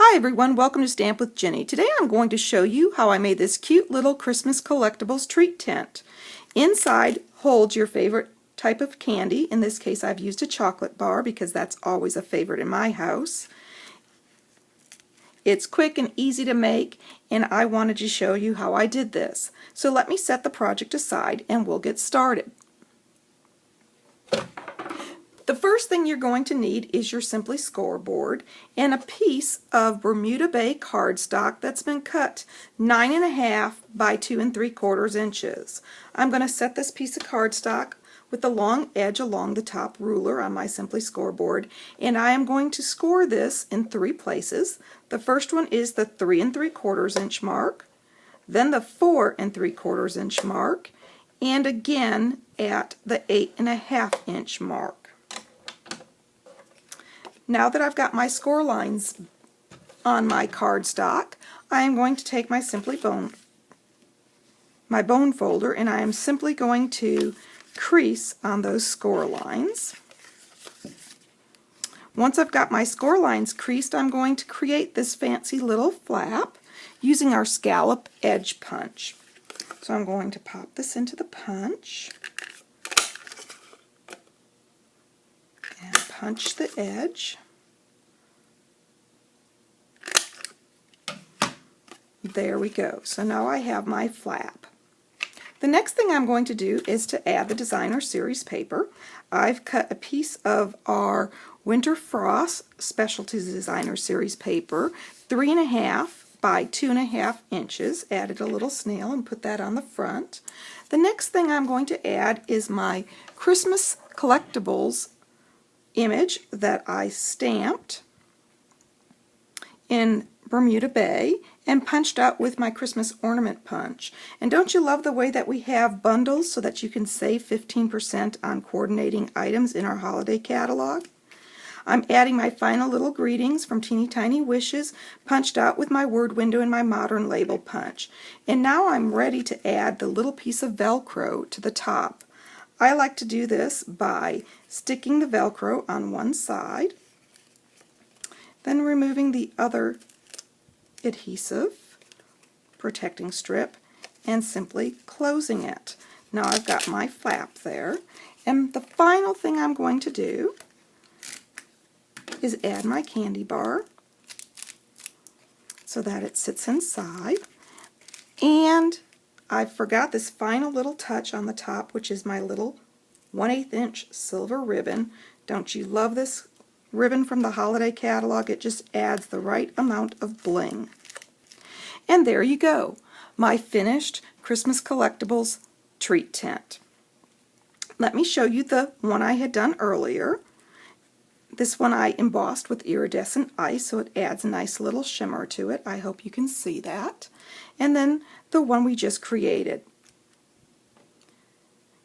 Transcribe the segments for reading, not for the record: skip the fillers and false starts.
Hi everyone, welcome to Stamp with Jini. Today I'm going to show you how I made this cute little Christmas Collectibles treat tent. Inside holds your favorite type of candy. In this case I've used a chocolate bar because that's always a favorite in my house. It's quick and easy to make, and I wanted to show you how I did this. So let me set the project aside and we'll get started. The first thing you're going to need is your Simply scoreboard and a piece of Bermuda Bay cardstock that's been cut 9.5 by 2 3/4 inches. I'm going to set this piece of cardstock with the long edge along the top ruler on my Simply scoreboard, and I am going to score this in 3 places. The first one is the 3 3/4 inch mark, then the 4 3/4 inch mark, and again at the 8.5 inch mark. Now that I've got my score lines on my cardstock, I am going to take my bone folder, and I am simply going to crease on those score lines. Once I've got my score lines creased, I'm going to create this fancy little flap using our scallop edge punch. So I'm going to pop this into the punch and punch the edge. There we go. So now I have my flap. The next thing I'm going to do is to add the designer series paper. I've cut a piece of our Winter Frost Specialty Designer Series paper, 3.5 by 2.5 inches. Added a little snail and put that on the front. The next thing I'm going to add is my Christmas Collectibles image that I stamped in Bermuda Bay and punched out with my Christmas ornament punch. And don't you love the way that we have bundles so that you can save 15% on coordinating items in our holiday catalog? I'm adding my final little greetings from Teeny Tiny Wishes, punched out with my word window and my modern label punch. And now I'm ready to add the little piece of Velcro to the top. I like to do this by sticking the Velcro on one side, then removing the other adhesive protecting strip and simply closing it. Now I've got my flap there, and the final thing I'm going to do is add my candy bar so that it sits inside, and I forgot this final little touch on the top, which is my little 1/8 inch silver ribbon. Don't you love this ribbon from the holiday catalog? It just adds the right amount of bling. And there you go, my finished Christmas Collectibles treat tent. Let me show you the one I had done earlier. This one I embossed with iridescent ice, so it adds a nice little shimmer to it. I hope you can see that. And then the one we just created.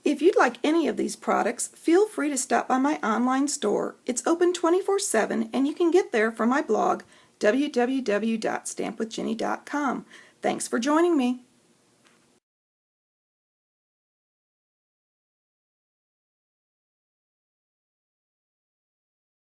If you'd like any of these products, feel free to stop by my online store. It's open 24/7, and you can get there from my blog, www.stampwithjini.com. Thanks for joining me.